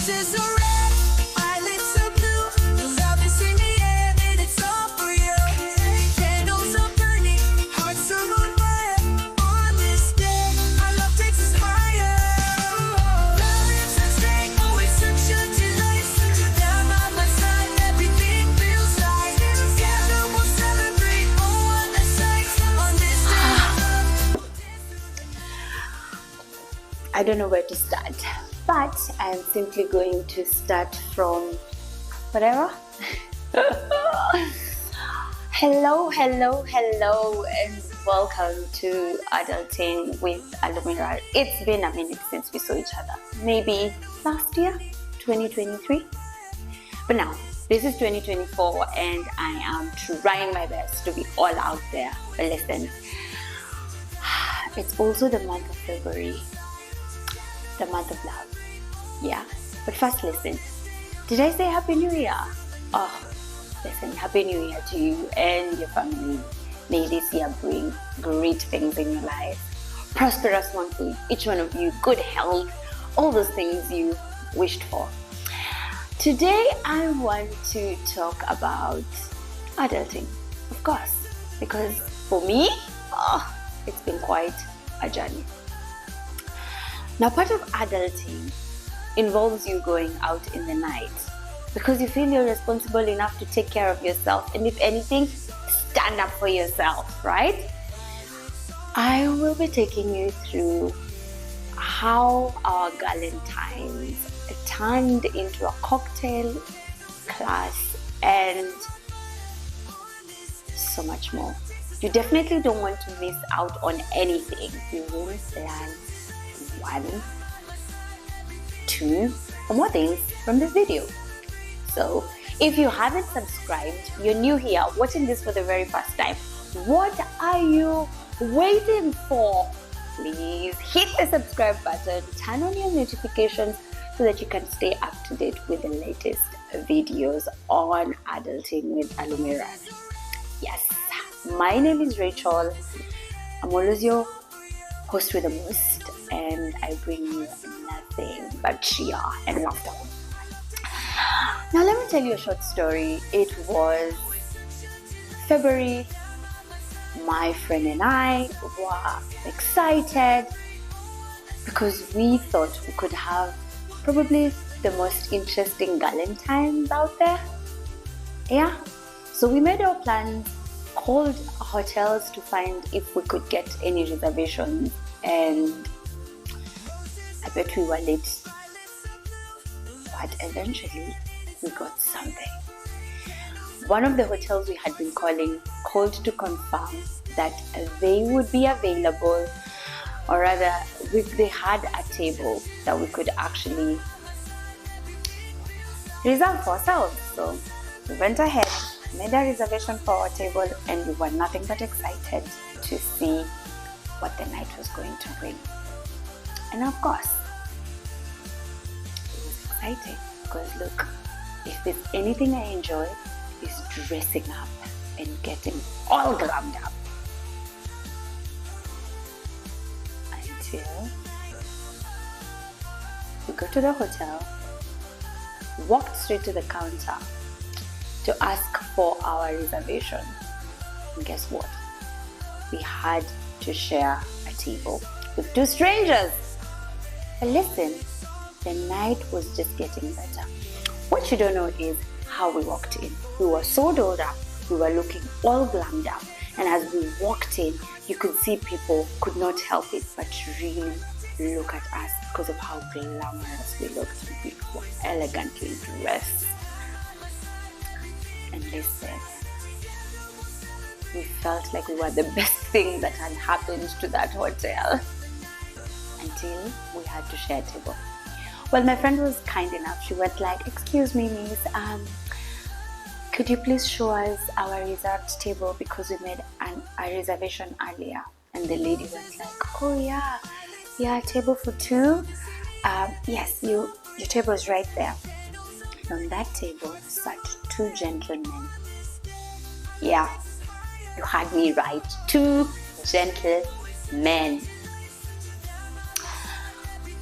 Roses are red, my lips are blue. Love is in the air and it's all for you. Candles are burning, hearts are on fire. On this day, our love takes us higher. Valentine's Day, always such a delight. Down by my side, everything feels right. Together we'll celebrate, oh what a sight. On this day, I don't know where to start, but I'm simply going to start from whatever. Hello, and welcome to Adulting with Alumira. It's been a minute since we saw each other. Maybe last year, 2023. But now, this is 2024, and I am trying my best to be all out there. But listen, it's also the month of February. The month of love. Yeah. But first listen. Did I say Happy New Year? Oh, listen, Happy New Year to you and your family. May this year bring great things in your life. Prosperous one for each one of you. Good health. All those things you wished for. Today I want to talk about adulting. Of course. Because for me, it's been quite a journey. Now, part of adulting involves you going out in the night because you feel you're responsible enough to take care of yourself, and if anything, stand up for yourself, right? I will be taking you through how our Galentines turned into a cocktail class and so much more. You definitely don't want to miss out on anything. You won't learn 1, 2, or more things from this video. So if you haven't subscribed, you're new here watching this for the very first time, what are you waiting for? Please hit the subscribe button, turn on your notifications so that you can stay up to date with the latest videos on Adulting with Alumira. Yes, my name is Rachel. I'm always your host with the most, and I bring you nothing but cheer and laughter. Now let me tell you a short story. It was February. My friend and I were excited because we thought we could have probably the most interesting Galentines out there. Yeah, so we made our plans, called hotels to find if we could get any reservations, and I bet we were late, but eventually we got something. One of the hotels we had been calling called to confirm that they would be available, or rather they had a table that we could actually reserve for ourselves. So we went ahead, made a reservation for our table, and we were nothing but excited to see what the night was going to bring. And of course, it was exciting because look, if there's anything I enjoy, is dressing up and getting all glammed up. Until we got to the hotel, walked straight to the counter to ask for our reservation. And guess what? We had to share a table with 2 strangers. But listen, the night was just getting better. What you don't know is how we walked in. We were so dolled up, we were looking all glammed up, and as we walked in, you could see people could not help it but really look at us because of how glamorous we looked. We were elegantly dressed. And listen, we felt like we were the best thing that had happened to that hotel until we had to share a table. Well, my friend was kind enough. She went like, "Excuse me, miss, could you please show us our reserved table because we made a reservation earlier?" And the lady went like, "Oh yeah, table for 2. Yes, your table is right there." And on that table sat 2 gentlemen. Yeah, you had me right. 2 gentlemen.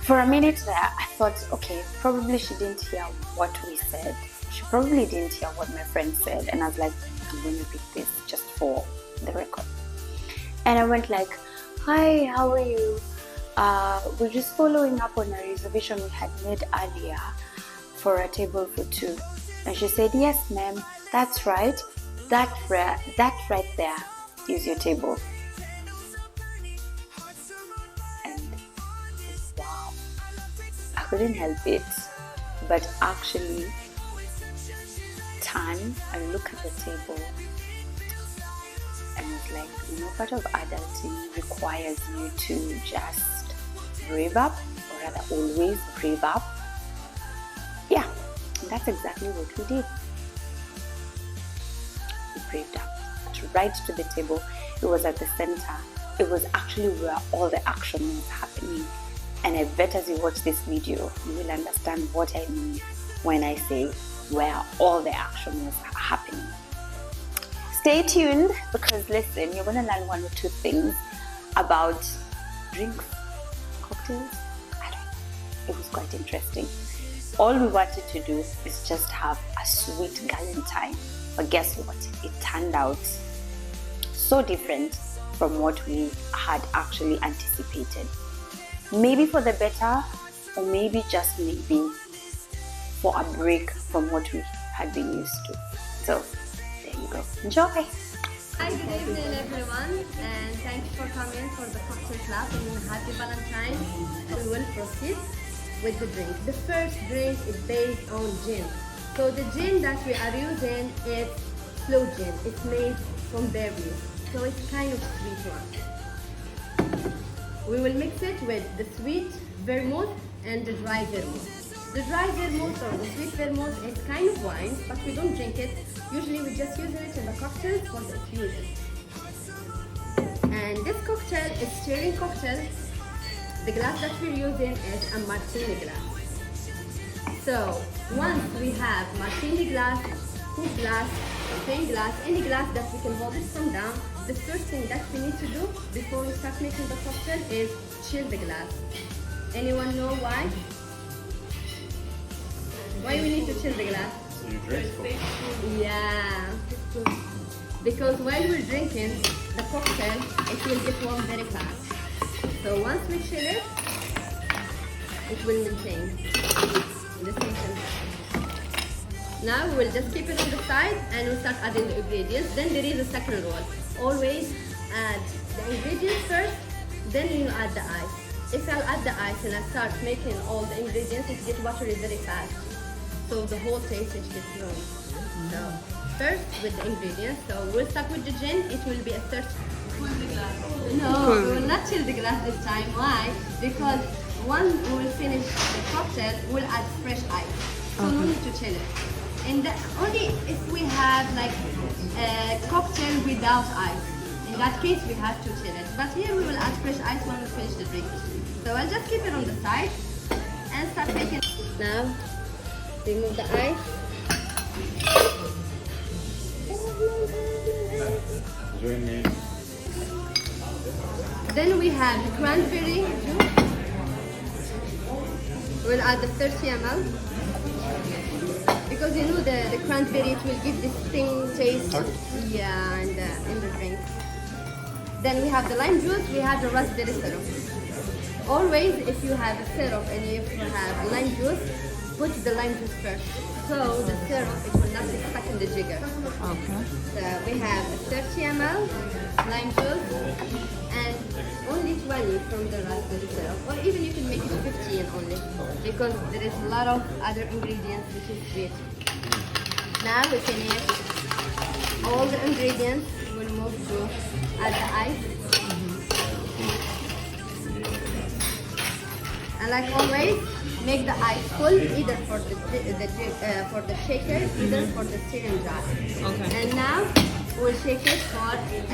For a minute there, I thought, okay, probably she didn't hear what we said. She probably didn't hear what my friend said. And I was like, I'm going to repeat this just for the record. And I went like, hi, how are you? We're just following up on a reservation we had made earlier for a table for two. And she said, yes, ma'am, that's right. That right there is your table. And wow, I couldn't help it but actually turn and look at the table. And it's like, part of adulting requires you to just brave up, or rather always brave up. Yeah, and that's exactly what we did. We braved up right to the table. It was at the center. It was actually where all the action was happening. And I bet as you watch this video, you will understand what I mean when I say where all the action was happening. Stay tuned, because listen, you're going to learn one or two things about drinks, cocktails. I don't know. It was quite interesting. All we wanted to do is just have a sweet Galentine. But guess what? It turned out so different from what we had actually anticipated. Maybe for the better, or maybe just maybe for a break from what we had been used to. So, there you go. Enjoy! Hi, good evening everyone, and thanks for coming for the cocktail club and happy Valentine's. We will proceed with the drink. The first drink is based on gin. So the gin that we are using is slow gin. It's made from berries, so it's kind of sweet one. We will mix it with the sweet vermouth and the dry vermouth. The dry vermouth or the sweet vermouth is kind of wine, but we don't drink it. Usually we just use it in the cocktails for the infusion. And this cocktail is stirring cocktail. The glass that we're using is a martini glass. So once we have martini glass, coupe glass, champagne glass, any glass that we can hold it from down, the first thing that we need to do before we start making the cocktail is chill the glass. Anyone know why? Why we need to chill the glass? So you drink cocktail. Yeah. Because while we're drinking the cocktail, it will get warm very fast. So once we chill it, it will maintain the same temperature. Now we will just keep it on the side and we'll start adding the ingredients. Then there is a second rule. Always add the ingredients first, then you add the ice. If I'll add the ice and I start making all the ingredients, it gets watery very fast. So the whole taste is gets ruined. So first with the ingredients. So we'll start with the gin. It will be a third. No, we will not chill the glass this time. Why? Because once we will finish the cocktail, we'll add fresh ice. So no need to chill it. And only if we have like a cocktail without ice. In that case, we have to chill it. But here we will add fresh ice when we finish the drink. So I'll just keep it on the side and start making. Now, remove the ice. Join me. Then we have the cranberry juice. We'll add the 30 ml. Because the cranberry, it will give this thing taste. Yeah, in the drink. Then we have the lime juice, we have the raspberry syrup. Always, if you have a syrup and if you have lime juice, put the lime juice first. So the syrup, it will not get stuck in the jigger. Okay. So we have 30 ml lime juice and only 20 from the raspberry syrup. Or even you can make it 15 only, because there is a lot of other ingredients which is sweet. Now we finish all the ingredients. We'll move to add the ice. And like always, make the ice full, either for the shaker, either for the stirring jar. Okay. And now we'll shake it for 10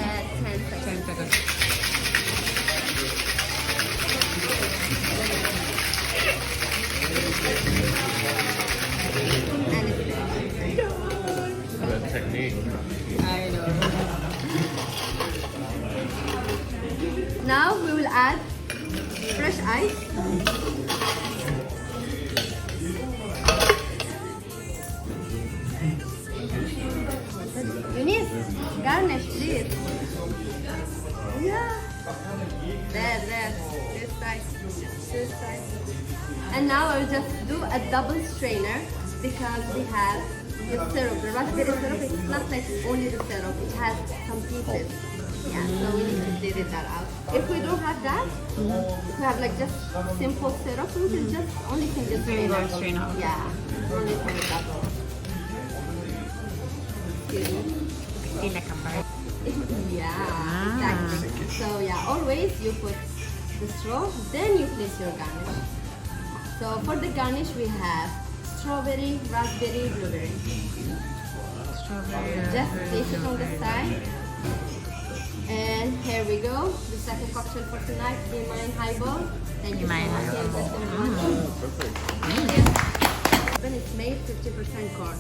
seconds. 10 seconds. And it's finished. That technique. I know. Now we will add fresh ice. do a double strainer because we have the syrup. The raspberry syrup, it's not like only the syrup, it has some pieces. Yeah, so we need to clear that out. If we don't have that, if we have like just simple syrup, we can just only single strainer. strainer. Yeah, only single double. Excuse me. Feel like a bird. Yeah, exactly. So yeah, always you put the straw, then you place your garnish. So for the garnish we have strawberry, raspberry, blueberry. Strawberry. Just place it on the side. And here we go, the second cocktail for tonight, Be Mine Highball. Thank you so Mine. much. Here's the second one. Perfect. Then it's made 50% corn.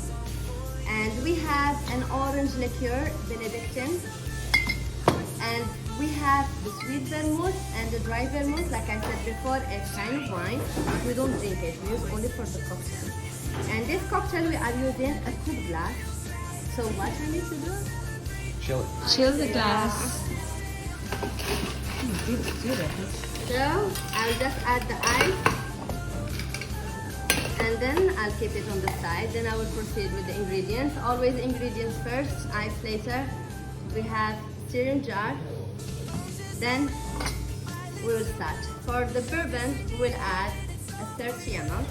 And we have an orange liqueur, Benedictine. And we have the sweet vermouth and the dry vermouth. Like I said before, it's kind of wine. We don't drink it, we use only for the cocktail. And this cocktail we are using a coupe glass. So what I need to do? Chill it. Chill the glass. So I'll just add the ice. And then I'll keep it on the side. Then I will proceed with the ingredients. Always ingredients first, ice later. We have stirring jar. Then we will start. For the bourbon, we will add a 30 ml.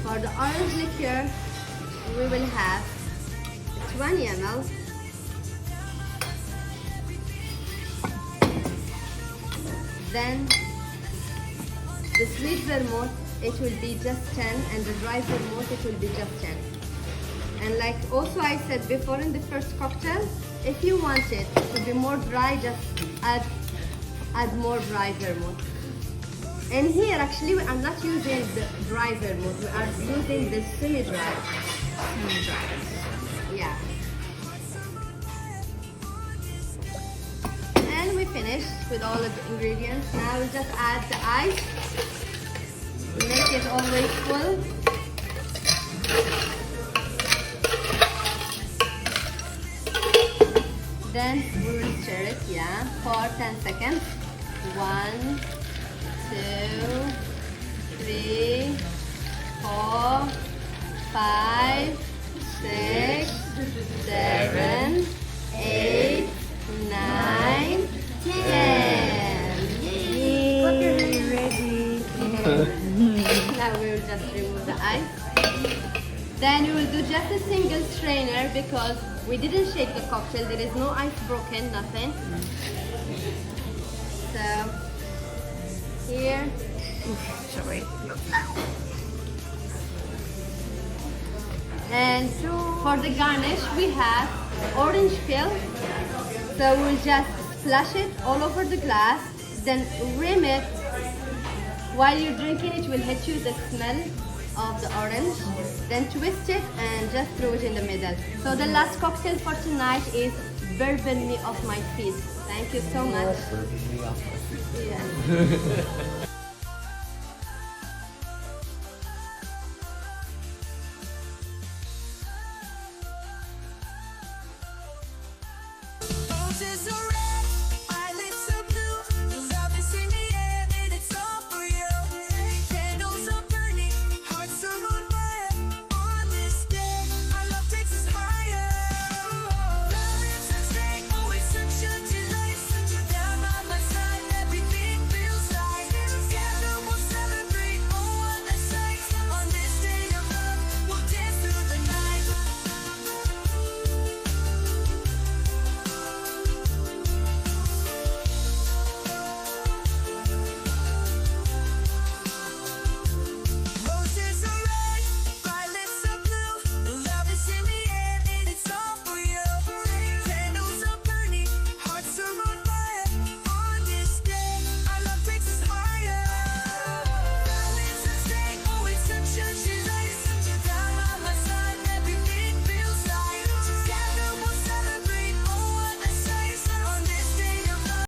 For the orange liqueur, we will have 20 ml. Then the sweet vermouth, it will be just 10, and the dry vermouth, it will be just 10. And like also I said before in the first cocktail, if you want it to be more dry, just add more dry vermouth. And here actually we are not using the dry vermouth, we are using the semi-dry. Yeah. And we finished with all of the ingredients. Now we just add the ice. Make it always full. Then we will stir it, yeah, for 10 seconds. 1, 2, 3, 4, 5, 6, 7, 8, 9, 10. Yay! Ready. Now we will just remove the ice. Then we will do just a single strainer because we didn't shake the cocktail. There is no ice broken, nothing. So here. Sorry. And for the garnish, we have orange peel. So we'll just splash it all over the glass, then rim it. While you're drinking, it will hit you the smell of the orange. Then twist it and just throw it in the middle. So the last cocktail for tonight is Bourbon Me Off My Feet. Thank you so much. Yeah.